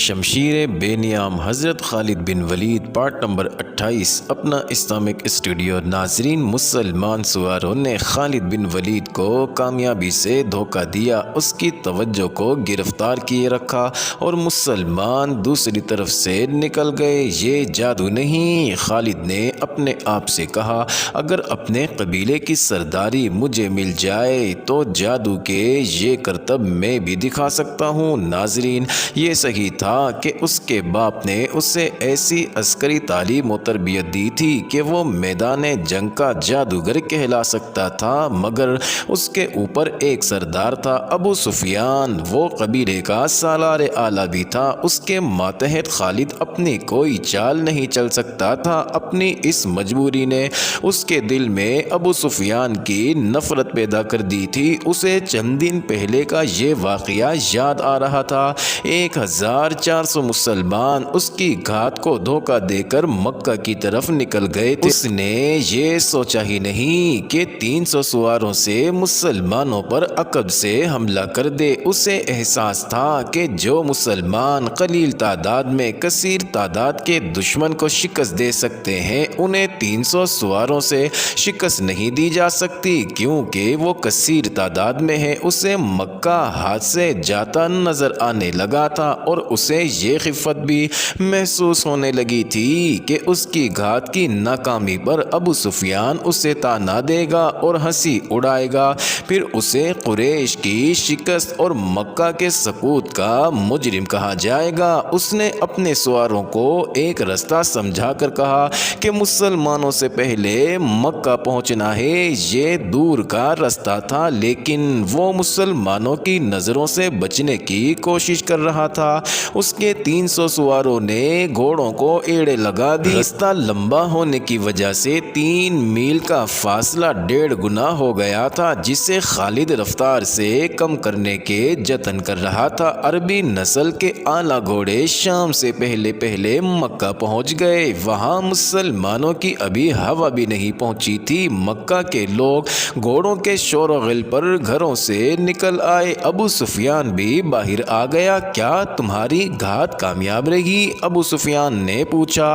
شمشیر بے نیام حضرت خالد بن ولید part number 28 اپنا اسلامک اسٹوڈیو۔ ناظرین، مسلمان سواروں نے خالد بن ولید کو کامیابی سے دھوکہ دیا، اس کی توجہ کو گرفتار کیے رکھا اور مسلمان دوسری طرف سے نکل گئے۔ یہ جادو نہیں، خالد نے اپنے آپ سے کہا، اگر اپنے قبیلے کی سرداری مجھے مل جائے تو جادو کے یہ کرتب میں بھی دکھا سکتا ہوں۔ ناظرین، یہ صحیح تھا کہ اس کے باپ نے اسے ایسی عسکری تعلیم و تربیت دی تھی کہ وہ میدان جنگ کا جادوگر کہلا سکتا تھا، مگر اس کے اوپر ایک سردار تھا، ابو سفیان، وہ قبیلے کا سالار اعلیٰ بھی تھا۔ اس کے ماتحت خالد اپنی کوئی چال نہیں چل سکتا تھا۔ اپنی اس مجبوری نے اس کے دل میں ابو سفیان کی نفرت پیدا کر دی تھی۔ اسے چند دن پہلے کا یہ واقعہ یاد آ رہا تھا۔ 1400 مسلمان اس کی گھات کو دھوکہ دے کر مکہ کی طرف نکل گئے تھے۔ اس نے یہ سوچا ہی نہیں کہ 300 سواروں سے مسلمانوں پر عقب سے حملہ کر دے۔ اسے احساس تھا کہ جو مسلمان قلیل تعداد میں کثیر تعداد کے دشمن کو شکست دے سکتے ہیں، انہیں 300 سواروں سے شکست نہیں دی جا سکتی، کیونکہ وہ کثیر تعداد میں ہے۔ اسے مکہ ہاتھ سے جاتا نظر آنے لگا تھا اور اسے یہ خفت بھی محسوس ہونے لگی تھی کہ اس کی گھات کی ناکامی پر ابو سفیان اسے طعنہ دے گا اور ہنسی اڑائے گا، پھر اسے قریش کی شکست اور مکہ کے سقوط کا مجرم کہا جائے گا۔ اس نے اپنے سواروں کو ایک رستہ سمجھا کر کہا کہ مسلمانوں سے پہلے مکہ پہنچنا ہے۔ یہ دور کا رستہ تھا، لیکن وہ مسلمانوں کی نظروں سے بچنے کی کوشش کر رہا تھا۔ اس کے 300 سواروں نے گھوڑوں کو ایڑے لگا دی۔ رستہ لمبا ہونے کی وجہ سے 3 میل کا فاصلہ 1.5 گنا ہو گیا تھا، جسے خالد رفتار سے کم کرنے کے جتن کر رہا تھا۔ عربی نسل کے اعلیٰ گھوڑے شام سے پہلے مکہ پہنچ گئے۔ وہاں مسلمانوں کی ابھی ہوا بھی نہیں پہنچی تھی۔ مکہ کے لوگ گھوڑوں کے شور و غل پر گھروں سے نکل آئے۔ ابو سفیان بھی باہر آ گیا۔ کیا تمہاری گھات کامیاب رہی؟ ابو سفیان نے پوچھا۔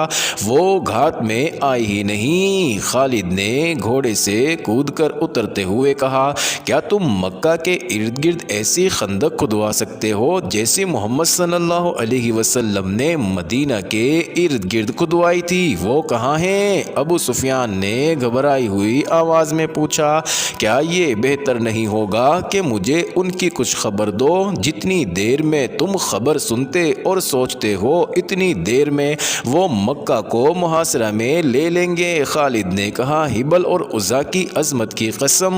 وہ گھات میں آئی ہی نہیں، خالد نے گھوڑے سے کود کر اترتے ہوئے کہا۔ کیا تم مکہ کے ارد گرد ایسی خندق کھدوا سکتے ہو جیسی محمد صلی اللہ علیہ وسلم نے مدینہ کے ارد گرد کھدوائی تھی؟ وہ کہاں ہیں؟ ابو سفیان نے گھبرائی ہوئی آواز میں پوچھا۔ کیا یہ بہتر نہیں ہوگا کہ مجھے ان کی کچھ خبر دو؟ جتنی دیر میں تم خبر سنتے اور سوچتے ہو، اتنی دیر میں وہ مکہ کو محاصرہ میں لے لیں گے۔ خالد نے کہا، ہبل اور عزا کی عظمت کی قسم،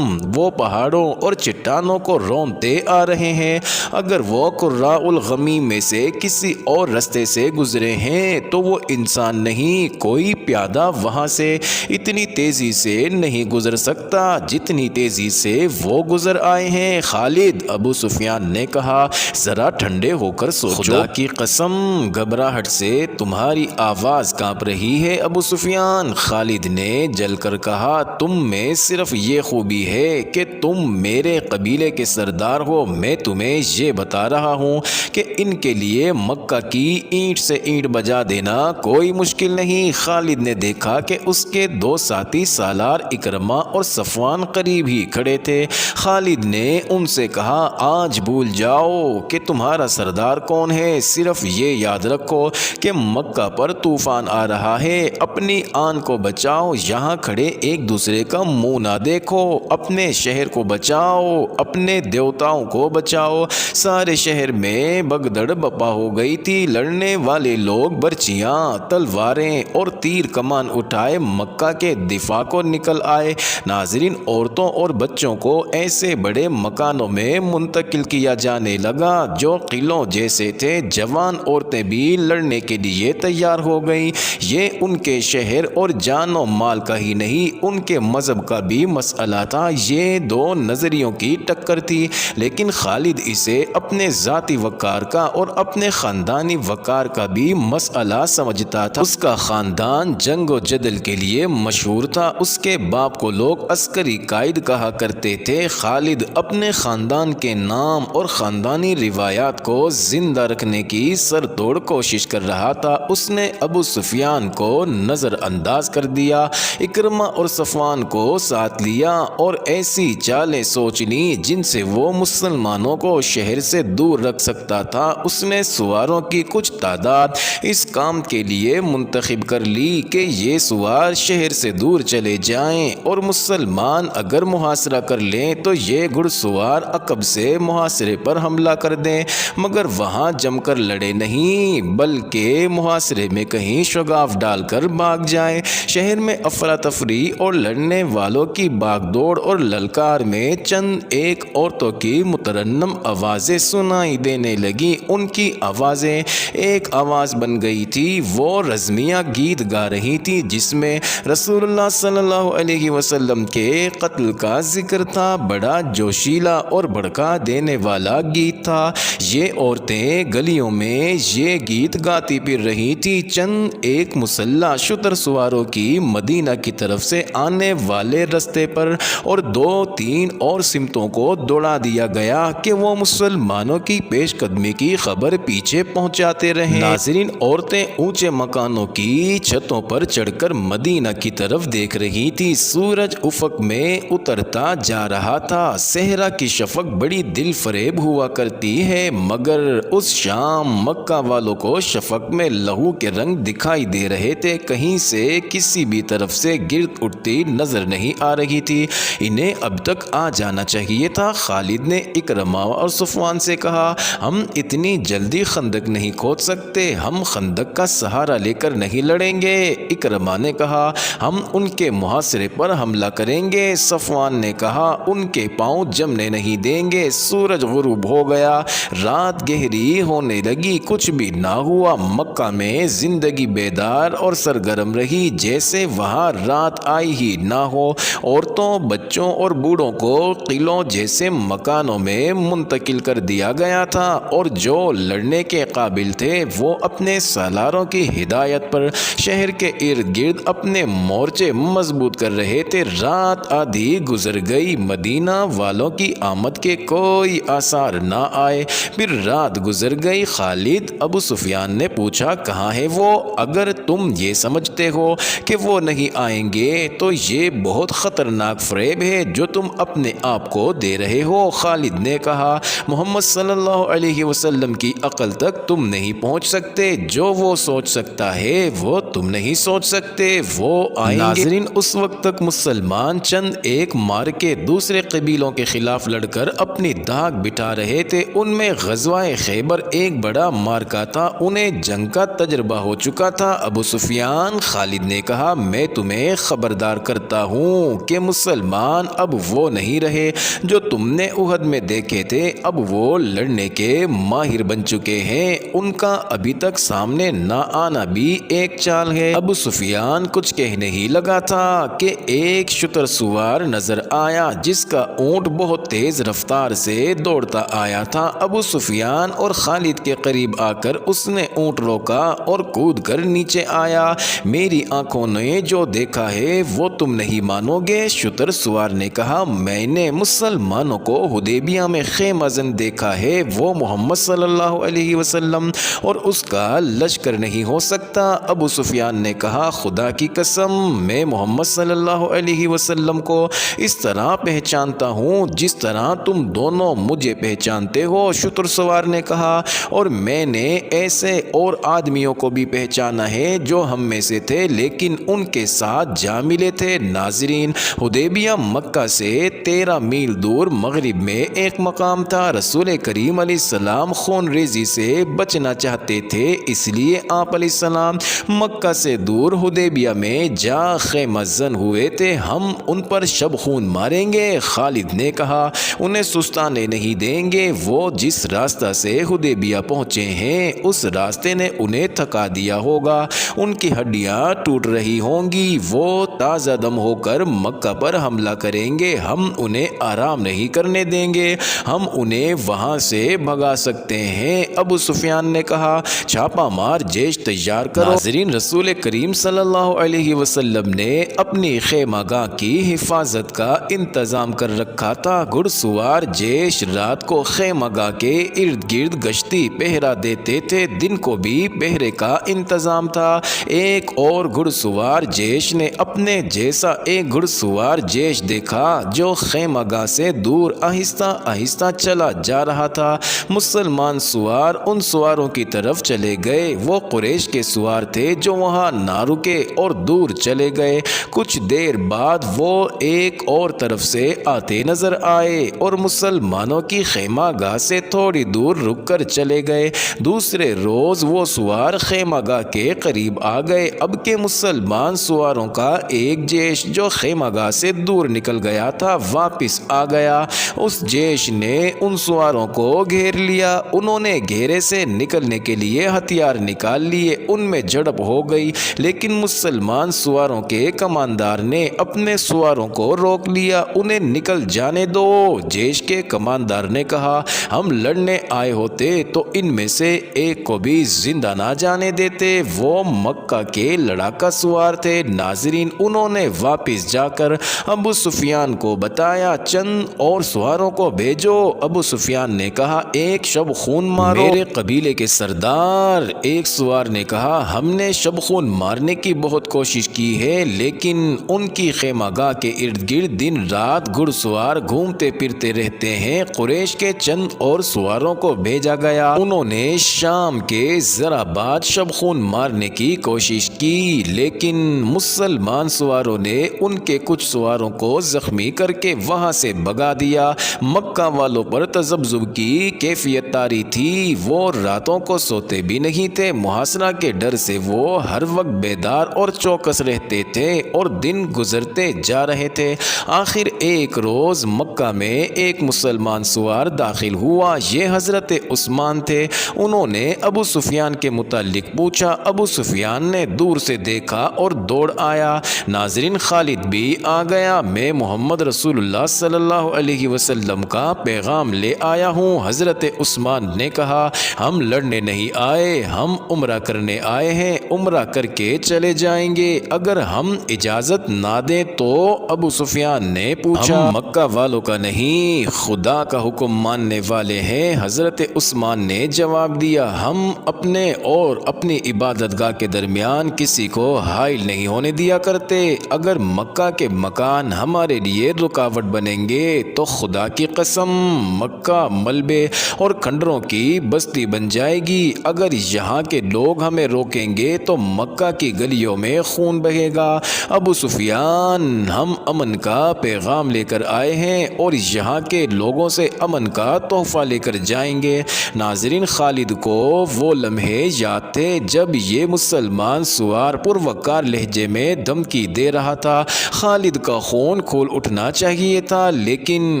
وہ پہاڑوں اور چٹانوں کو رونتے آ رہے ہیں۔ اگر وہ قراء الغمیم میں سے کسی اور رستے سے گزرے ہیں تو وہ انسان نہیں، کوئی پیادہ وہاں سے اتنی تیزی سے نہیں گزر سکتا جتنی تیزی سے وہ گزر آئے ہیں۔ خالد، ابو سفیان نے کہا، ذرا ٹھنڈے ہو کر سوچو۔ خدا کی قسم، گھبراہٹ سے تمہاری آواز کانپ رہی ہے ابو سفیان۔ خالد نے جل کر کہا، تم میں صرف یہ خوبی ہے کہ تم میرے قبیلے کے سردار ہو۔ میں تمہیں یہ بتا رہا ہوں کہ ان کے لیے مکہ کی اینٹ سے اینٹ بجا دینا کوئی مشکل نہیں۔ خالد نے دیکھا کہ اس کے 2 ساتھی سالار اکرمہ اور صفوان قریب ہی کھڑے تھے۔ خالد نے ان سے کہا، آج بھول جاؤ کہ تمہارا سردار کون ہے، صرف یہ یاد رکھو کہ مکہ پر طوفان آ رہا ہے۔ اپنی آن کو بچاؤ، یہاں کھڑے ایک دوسرے کا منہ نہ دیکھو۔ اپنے شہر کو بچاؤ، اپنے دیوتاؤں کو بچاؤ۔ سارے شہر میں بگدڑ بپا ہو گئی تھی۔ لڑنے والے لوگ برچیاں، تلواریں اور تیر کمان اٹھائے مکہ کے دفاع کو نکل آئے۔ ناظرین، عورتوں اور بچوں کو ایسے بڑے مکانوں میں منتقل کیا جانے لگا جو قلعوں جیسے تھے۔ جوان عورتیں بھی لڑنے کے لیے تیار ہو گئیں۔ یہ ان کے شہر اور جان و مال کا ہی نہیں، ان کے مذہب کا بھی مسئلہ تھا۔ یہ 2 نظریوں کی ٹکر تھی، لیکن خالد اسے اپنے ذاتی وقار کا اور اپنے خاندانی وقار کا بھی مسئلہ سمجھتا تھا۔ اس کا خاندان جنگ و جدل کے لیے مشہور تھا۔ اس کے باپ کو لوگ عسکری قائد کہا کرتے تھے۔ خالد اپنے خاندان کے نام اور خاندانی روایات کو زندہ رکھنے رکھنے کی سر توڑ کوشش کر رہا تھا، اس نے ابو سفیان کو نظر انداز کر دیا، اکرمہ اور صفوان کو ساتھ لیا اور ایسی چالیں سوچ لی جن سے وہ مسلمانوں کو شہر سے دور رکھ سکتا تھا۔ اس نے سواروں کی کچھ تعداد اس کام کے لیے منتخب کر لی کہ یہ سوار شہر سے دور چلے جائیں اور مسلمان اگر محاصرہ کر لیں تو یہ گھڑ سوار عقب سے محاصرے پر حملہ کر دیں، مگر وہاں جم کر لڑے نہیں بلکہ محاصرے میں کہیں شگاف ڈال کر بھاگ جائیں۔ شہر میں افراتفری اور لڑنے والوں کی بھاگ دوڑ اور للکار میں چند ایک عورتوں کی مترنم آوازیں سنائی دینے لگیں۔ ان کی آوازیں ایک آواز بن گئی تھی، وہ رزمیہ گیت گا رہی تھی جس میں رسول اللہ صلی اللہ علیہ وسلم کے قتل کا ذکر تھا۔ بڑا جوشیلا اور بھڑکا دینے والا گیت تھا۔ یہ عورتیں گلیوں میں یہ گیت گاتی پھر رہی تھی۔ چند ایک مسلح شتر سواروں کی مدینہ کی طرف سے آنے والے رستے پر اور 2-3 اور سمتوں کو دوڑا دیا گیا کہ وہ مسلمانوں کی پیش قدمی کی خبر پیچھے پہنچاتے رہیں۔ ناظرین، عورتیں اونچے مکانوں کی چھتوں پر چڑھ کر مدینہ کی طرف دیکھ رہی تھی۔ سورج افق میں اترتا جا رہا تھا۔ صحرا کی شفق بڑی دل فریب ہوا کرتی ہے، مگر اس شام مکہ والوں کو شفق میں لہو کے رنگ دکھائی دے رہے تھے، کہیں سے کسی بھی طرف سے گرد اٹھتی نظر نہیں آ رہی تھی۔ انہیں اب تک آ جانا چاہیے تھا۔ خالد نے اکرمہ اور صفوان سے کہا، ہم اتنی جلدی خندق نہیں کھود سکتے، ہم خندق کا سہارا لے کر نہیں لڑیں گے۔ اکرمہ نے کہا، ہم ان کے محاصرے پر حملہ کریں گے۔ صفوان نے کہا، ان کے پاؤں جمنے نہیں دیں گے۔ سورج غروب ہو گیا، رات گہری ہونے لگی، کچھ بھی نہ ہوا۔ مکہ میں زندگی بیدار اور سرگرم رہی جیسے وہاں رات آئی ہی نہ ہو۔ عورتوں، بچوں اور بوڑھوں کو قلعوں جیسے مکانوں میں منتقل کر دیا گیا تھا اور جو لڑنے کے قابل تھے وہ اپنے سالاروں کی ہدایت پر شہر کے ارد گرد اپنے مورچے مضبوط کر رہے تھے۔ رات آدھی گزر گئی، مدینہ والوں کی آمد کے کوئی آثار نہ آئے۔ پھر رات گزر گئی۔ خالد ابو سفیان نے پوچھا، کہاں ہے وہ؟ اگر تم یہ سمجھتے ہو کہ وہ نہیں آئیں گے تو یہ بہت خطرناک فریب ہے جو تم اپنے آپ کو دے رہے ہو۔ خالد نے کہا، محمد صلی اللہ علیہ وسلم کی عقل تک تم نہیں پہنچ سکتے، جو وہ سوچ سکتا ہے وہ تم نہیں سوچ سکتے، وہ آئیں گے۔ ناظرین، اس وقت تک مسلمان چند ایک مار کے دوسرے قبیلوں کے خلاف لڑ کر اپنی دھاک بٹھا رہے تھے۔ ان میں غزوہ خیبر ایک بڑا مارکا تھا، انہیں جنگ کا تجربہ ہو چکا تھا۔ ابو سفیان، خالد نے کہا، میں تمہیں خبردار کرتا ہوں کہ مسلمان اب وہ نہیں رہے جو تم نے احد میں دیکھے تھے، اب وہ لڑنے کے ماہر بن چکے ہیں، ان کا ابھی تک سامنے نہ آنا بھی ایک چال ہے۔ ابو سفیان کچھ کہنے ہی لگا تھا کہ ایک شتر سوار نظر آیا جس کا اونٹ بہت تیز رفتار سے دوڑتا آیا تھا۔ ابو سفیان اور خالد کے قریب آ کر اس نے اونٹ روکا اور کود کر نیچے آیا۔ میری آنکھوں نے جو دیکھا ہے وہ تم نہیں مانو گے، شتر سوار نے کہا، میں نے مسلمانوں کو حدیبیہ میں خیمہ زن دیکھا ہے، وہ محمد صلی اللہ علیہ وسلم اور اس کا لشکر نہیں ہو سکتا۔ ابو سفیان نے کہا، خدا کی قسم، میں محمد صلی اللہ علیہ وسلم کو اس طرح پہچانتا ہوں جس طرح تم دونوں مجھے پہچانتے ہو۔ شتر سوار نے کہا، اور میں نے ایسے اور آدمیوں کو بھی پہچانا ہے جو ہم میں سے تھے لیکن ان کے ساتھ جا ملے تھے۔ ناظرین، حدیبیہ مکہ سے 13 میل دور مغرب میں ایک مقام تھا۔ رسول کریم علیہ السلام خون ریزی سے بچنا چاہتے تھے، اس لیے آپ علیہ السلام مکہ سے دور حدیبیہ میں جا خیمہ زن ہوئے تھے۔ ہم ان پر شب خون ماریں گے۔ خالد نے کہا، انہیں سستانے نہیں دیں گے، وہ جس راستہ سے حدیبیہ پہنچے ہیں اس راستے نے انہیں تھکا دیا ہوگا، ان کی ہڈیاں ٹوٹ رہی ہوں گی، وہ تازہ دم ہو کر مکہ پر حملہ کریں گے، ہم انہیں آرام نہیں کرنے دیں گے، ہم انہیں وہاں سے بھگا سکتے ہیں۔ ابو سفیان نے کہا، چھاپا مار جیش تیار کرو۔ ناظرین، رسول کریم صلی اللہ علیہ وسلم نے اپنی خیمہ گاہ کی حفاظت کا انتظام کر رکھا تھا۔ گھڑ سوار جیش رات کو خیمہ گاہ کے ارد گرد گشت گشتی پہرا دیتے تھے، دن کو بھی پہرے کا انتظام تھا۔ ایک اور گھڑ سوار جیش نے اپنے جیسا ایک گھڑ سوار جیش دیکھا جو خیمہ گاہ سے دور آہستہ آہستہ چلا جا رہا تھا۔ مسلمان سوار ان سواروں کی طرف چلے گئے، وہ قریش کے سوار تھے جو وہاں نہ رکے اور دور چلے گئے۔ کچھ دیر بعد وہ ایک اور طرف سے آتے نظر آئے اور مسلمانوں کی خیمہ گاہ سے تھوڑی دور رک کر چلے گئے۔ دوسرے روز وہ سوار خیمہ گاہ کے قریب آ گئے۔ اب کے مسلمان سواروں کا ایک جیش جو خیمہ گاہ سے دور نکل گیا تھا واپس آ گیا۔ اس جیش نے ان سواروں کو گھیر لیا۔ انہوں نے گھیرے سے نکلنے کے لیے ہتھیار نکال لیے، ان میں جھڑپ ہو گئی، لیکن مسلمان سواروں کے کماندار نے اپنے سواروں کو روک لیا۔ انہیں نکل جانے دو۔ جیش کے کماندار نے کہا، ہم لڑنے آئے ہوتے تو ان میں سے ایک کو بھی زندہ نہ جانے دیتے۔ وہ مکہ کے لڑاکا سوار تھے۔ ناظرین، انہوں نے واپس جا کر ابو سفیان کو بتایا، چند اور سواروں کو بھیجو۔ ابو سفیان نے کہا، ایک شب خون مارو۔ میرے قبیلے کے سردار، ایک سوار نے کہا، ہم نے شب خون مارنے کی بہت کوشش کی ہے، لیکن ان کی خیمہ گاہ کے ارد گرد دن رات گھڑ سوار گھومتے پھرتے رہتے ہیں۔ قریش کے چند اور سواروں کو بھیجا گیا، انہوں نے شام کے ذرا بعد شب خون مارنے کی کوشش کی، لیکن مسلمان سواروں نے ان کے کچھ سواروں کو زخمی کر کے وہاں سے بھگا دیا۔ مکہ والوں پر تذبذب کی کیفیت طاری تھی، وہ راتوں کو سوتے بھی نہیں تھے۔ محاصرہ کے ڈر سے وہ ہر وقت بیدار اور چوکس رہتے تھے اور دن گزرتے جا رہے تھے۔ آخر ایک روز مکہ میں ایک مسلمان سوار داخل ہوا، یہ حضرت عثمان تھے۔ انہوں نے ابو سفیان کے متعلق پوچھا۔ ابو سفیان نے دور سے دیکھا اور دوڑ آیا۔ ناظرین، خالد بھی آ گیا۔ میں محمد رسول اللہ صلی اللہ علیہ وسلم کا پیغام لے آیا ہوں۔ حضرت عثمان نے کہا، ہم لڑنے نہیں آئے، ہم عمرہ کرنے آئے ہیں، عمرہ کر کے چلے جائیں گے اگر ہم اجازت نہ دیں تو۔ ابو سفیان نے پوچھا، ہم مکہ والوں کا نہیں، خدا کا حکم ماننے والے ہیں۔ حضرت عثمان نے جواب دیا، ہم اپنے اور اپنی عبادت گاہ کے درمیان کسی کو حائل نہیں ہونے دیا کرتے۔ اگر مکہ کے مکان ہمارے لیے رکاوٹ بنیں گے تو خدا کی قسم مکہ ملبے اور کھنڈروں کی بستی بن جائے گی۔ اگر یہاں کے لوگ ہمیں روکیں گے تو مکہ کی گلیوں میں خون بہے گا۔ ابو سفیان، ہم امن کا پیغام لے کر آئے ہیں اور یہاں کے لوگوں سے امن کا تحفہ لے کر جائیں گے۔ ناظرین، خالد کو وہ لمحے یاد تھے جب یہ مسلمان سوار پروقار لہجے میں دھمکی دے رہا تھا۔ خالد کا خون کھول اٹھنا چاہیے تھا، لیکن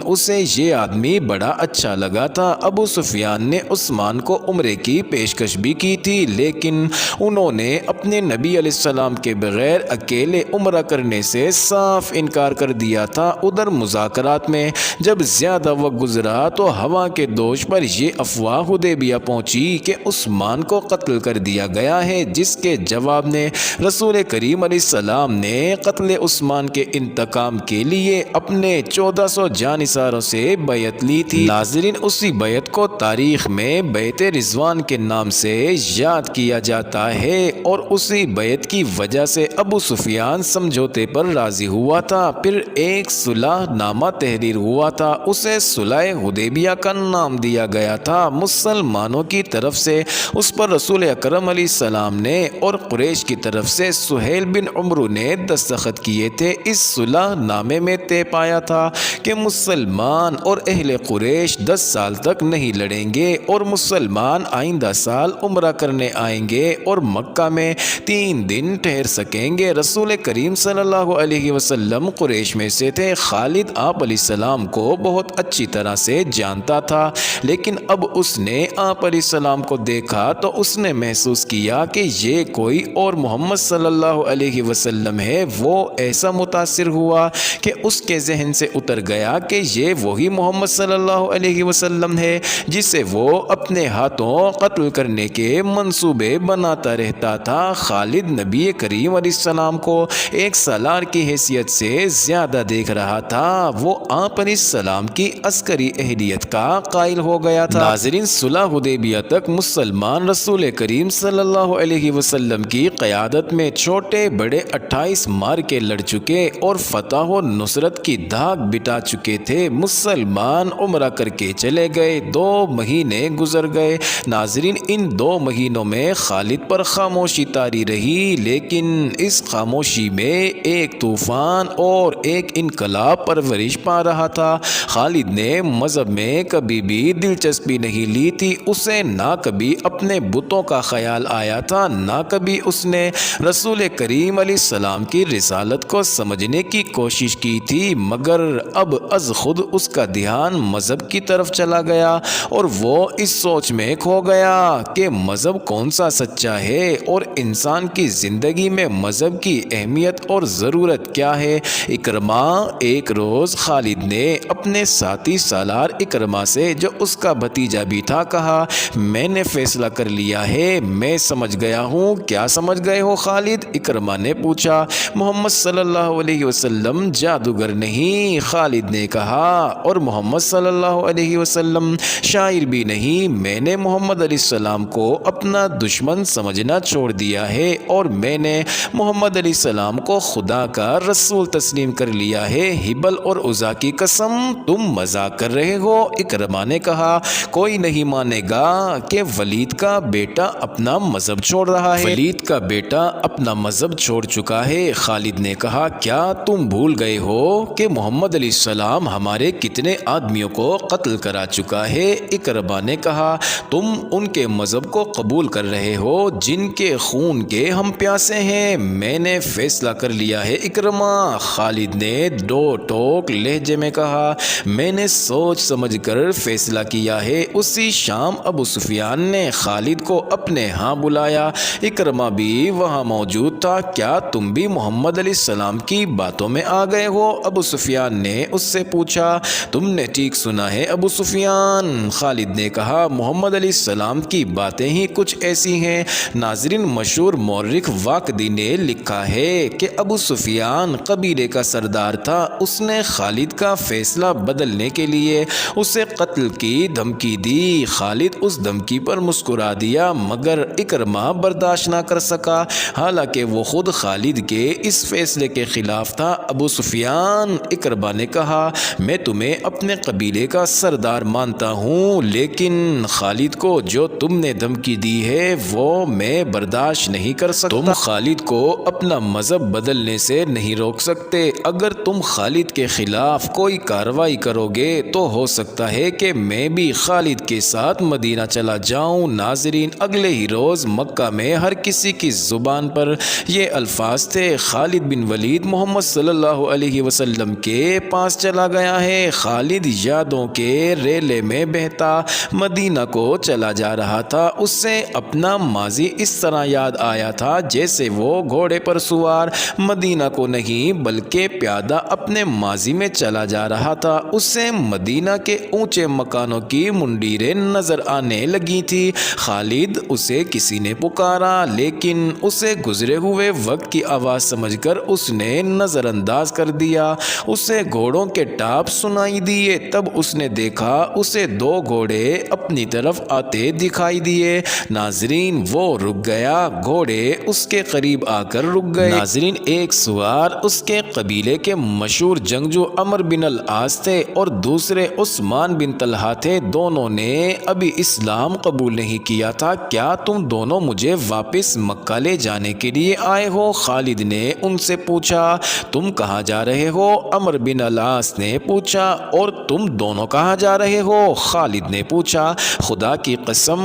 اسے یہ آدمی بڑا اچھا لگا تھا۔ ابو سفیان نے عثمان کو عمرے کی پیشکش بھی کی تھی، لیکن انہوں نے اپنے نبی علیہ السلام کے بغیر اکیلے عمرہ کرنے سے صاف انکار کر دیا تھا۔ ادھر مذاکرات میں جب زیادہ وقت گزرا تو ہوا کے دوش پر یہ افواہ حدیبیہ پہنچی کہ عثمان کو قتل کر دیا گیا ہے، جس کے جواب میں رسول کریم علیہ السلام نے قتل عثمان کے انتقام کے لیے اپنے 1400 جانثاروں سے بیعت لی تھی۔ ناظرین، اسی بیعت کو تاریخ میں بیعت رضوان کے نام سے یاد کیا جاتا ہے اور اسی بیعت کی وجہ سے ابو سفیان سمجھوتے پر راضی ہوا تھا۔ پھر ایک صلح نامہ تحریر ہوا تھا، اسے صلح حدیبیہ کا نام دیا گیا تھا۔ مسلمانوں کی طرف سے اس پر رسول اکرم علیہ السلام نے اور قریش کی طرف سے سہیل بن عمرو نے دستخط کیے تھے۔ اس صلح نامے میں طے پایا تھا کہ مسلمان اور اہل قریش 10 سال تک نہیں لڑیں گے اور مسلمان آئندہ سال عمرہ کرنے آئیں گے اور مکہ میں 3 دن ٹھہر سکیں گے۔ رسول کریم صلی اللہ علیہ وسلم قریش میں سے تھے۔ خالد آپ علیہ السلام کو بہت اچھی طرح سے جانتا تھا، لیکن اب اس نے آپ علیہ السلام کو دیکھا تو اس نے محسوس کیا کہ یہ کوئی اور محمد صلی اللہ علیہ وسلم ہے۔ وہ ایسا متاثر ہوا کہ اس کے ذہن سے اتر گیا کہ یہ وہی محمد صلی اللہ علیہ وسلم ہے جسے وہ اپنے ہاتھوں قتل کرنے کے منصوبے بناتا رہتا تھا۔ خالد نبی کریم علیہ السلام کو ایک سالار کی حیثیت سے زیادہ دیکھ رہا تھا۔ وہ آپ علیہ السلام کی عسکری اہلیت کا قائل ہو گیا تھا۔ ناظرین، صلح حدیبیہ تک مسلمان رسول کریم صلی اللہ علیہ وسلم کی قیادت میں چھوٹے بڑے 28 معرکے لڑ چکے اور فتح و نصرت کی دھاک بٹا چکے تھے۔ مسلمان عمرہ کر کے چلے گئے، 2 مہینے گزر گئے۔ ناظرین، ان 2 مہینوں میں خالد پر خاموشی طاری رہی، لیکن اس خاموشی میں ایک طوفان اور ایک انقلاب پرورش پا رہا تھا۔ خالد نے مذہب میں کبھی بھی دلچسپی نہیں لی تھی، اسے نہ کبھی اپنے بتوں کا خیال آیا تھا، نہ کبھی اس نے رسول کریم علیہ السلام کی رسالت کو سمجھنے کی کوشش کی تھی، مگر اب از خود اس کا دھیان مذہب کی طرف چلا گیا اور وہ اس سوچ میں کھو گیا کہ مذہب کون سا سچا ہے اور انسان کی زندگی میں مذہب کی اہمیت اور ضرورت کیا ہے۔ اکرمہ، ایک روز خالد نے اپنے ساتھی سالار اکرمہ سے، جو اس کا بھتیجا بھی تھا، کہا، میں نے فیصلہ کر لیا ہے، میں سمجھ گیا ہوں۔ کیا سمجھ گئے ہو خالد؟ اکرمہ نے پوچھا۔ محمد صلی اللہ علیہ وسلم جادوگر نہیں، خالد نے کہا، اور محمد صلی اللہ علیہ وسلم شاعر بھی نہیں۔ میں نے محمد علیہ السلام کو اپنا دشمن سمجھنا چھوڑ دیا ہے اور میں نے محمد علیہ السلام کو خدا کا رسول تسلیم کر لیا ہے۔ ہبل اور عزا کی قسم، تم مذاق کر رہے ہو؟ اکرمہ نے کہا، کوئی نہیں مانے گا کہ ولید کا بیٹا اپنا مذہب چھوڑ رہا ہے۔ ولید کا بیٹا اپنا مذہب چھوڑ چکا ہے، خالد نے کہا۔ کیا تم بھول گئے ہو کہ محمد علیہ السلام ہمارے کتنے آدمیوں کو قتل کرا چکا ہے؟ اکرمہ نے کہا، تم ان کے مذہب کو قبول کر رہے ہو جن کے خون کے ہم پیاسے ہیں۔ میں نے فیصلہ کر لیا ہے اکرمہ، خالد نے دو ٹوک لہجے میں کہا، میں نے سوچ سمجھ کر فیصلہ کیا ہے۔ اسی شام ابو سفیان نے خالد کو اپنے ہاں بلایا، اکرمہ بھی وہاں موجود تھا۔ کیا تم بھی محمد علیہ السلام کی باتوں میں آ گئے ہو؟ ابو سفیان نے اس سے پوچھا۔ تم نے ٹھیک سنا ہے ابو سفیان، خالد نے کہا، محمد علیہ السلام کی باتیں ہی کچھ ایسی ہیں۔ ناظرین، مشہور مورخ واقدی نے لکھا ہے کہ ابو سفیان قبیلے کا سردار تھا، اس نے خالد کا فیصلہ بدلنے کے لیے اسے قتل کی دھمکی دی۔ خالد اس دھمکی پر مسکرا دیا، مگر اکرمہ برداشت نہ کر سکا، حالانکہ وہ خود خالد کے اس فیصلے کے خلاف تھا۔ ابو سفیان، اکرمہ نے کہا، میں تمہیں اپنے قبیلے کا سردار مانتا ہوں، لیکن خالد کو جو تم نے دھمکی دی ہے وہ میں برداشت نہیں کر سکتا۔ تم خالد کو اپنا مذہب بدلنے سے نہیں روک سکتے۔ اگر تم خالد کے خلاف کوئی کارروائی کرو گے تو ہو سکتا ہے کہ میں بھی خالد کے ساتھ مدینہ چلا جاؤں۔ ناظرین، اگلے ہی روز مکہ میں ہر کسی کی زبان پر یہ الفاظ تھے، خالد بن ولید محمد صلی اللہ علیہ وسلم کے پاس چلا گیا ہے۔ خالد یادوں کے ریلے میں بہتا مدینہ کو چلا جا رہا تھا، اس سے اپنا ماضی اس طرح یاد آیا تھا جیسے وہ گھوڑے پر سوار مدینہ کو نہیں بلکہ پیادہ اپنے ماضی میں چلا جا رہا تھا۔ اس سے مدینہ کے اونچے مکانوں کی منڈیریں نظر آنے لگی تھی۔ خالد، اسے کسی نے پکارا، لیکن اسے گزرے ہوئے وقت کی آواز سمجھ کر اس نے نظر انداز کر دیا۔ اسے گھوڑوں کے ٹاپ سنائی دیے، تب اس نے دیکھا اسے 2 گھوڑے اپنی طرف آتے دکھائی دیے۔ ناظرین، وہ رک گیا، گھوڑے اس کے قریب آ کر رک گئے۔ ناظرین، ایک سوار اس کے قبیلے کے مشہور جنگجو عمرو بن العاص تھے اور دوسرے عثمان بن طلحہ تھے، دونوں نے ابھی اسلام قبول نہیں کیا تھا۔ کیا تم دونوں مجھے واپس مکہ لے جانے کے لیے آئے ہو؟ خالد نے ان سے پوچھا۔ تم کہاں جا رہے ہو؟ عمرو بن العاص نے پوچھا۔ اور تم دونوں کہاں جا رہے ہو؟ خالد نے پوچھا۔ خدا کی قسم،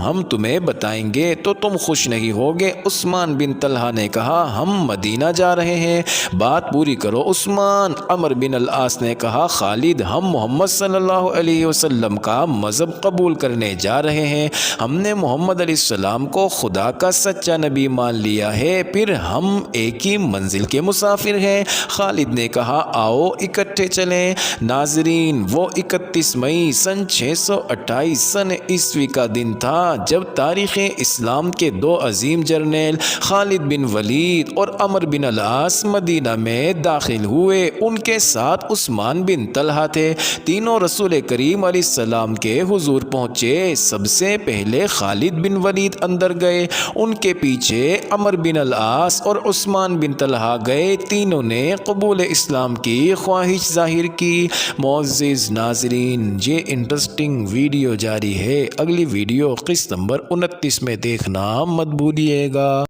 ہم تمہیں بتائیں گے تو تم خوش نہیں ہوگے، عثمان بن طلحہ نے کہا۔ ہم مدینہ جا رہے ہیں، بات پوری کرو عثمان، عمرو بن العاص نے کہا۔ خالد، ہم محمد صلی اللہ علیہ وسلم کا مذہب قبول کرنے جا رہے ہیں، ہم نے محمد علیہ السلام کو خدا کا سچا نبی مان لیا ہے، پھر ہم ایک ہی منزل کے مسافر ہیں۔ خالد نے کہا، آؤ اکٹھے چلیں۔ ناظرین، وہ 31 مئی سن 628 سن عیسوی کا دن تھا جب تاریخ اسلام کے 2 عظیم جرنیل خالد بن ولید اور عمرو بن العاص مدینہ میں داخل ہوئے۔ ان کے ساتھ عثمان بن طلحہ تھے، تینوں رسول کریم علیہ السلام کے حضور حضور پہنچے سب سے پہلے خالد بن ولید اندر گئے، ان کے پیچھے عمر بن العاص اور عثمان بن طلحہ گئے، تینوں نے قبول اسلام کی خواہش ظاہر کی۔ معزز ناظرین، یہ انٹرسٹنگ ویڈیو جاری ہے، اگلی ویڈیو قسط نمبر 29 میں دیکھنا مت بھولیے گا۔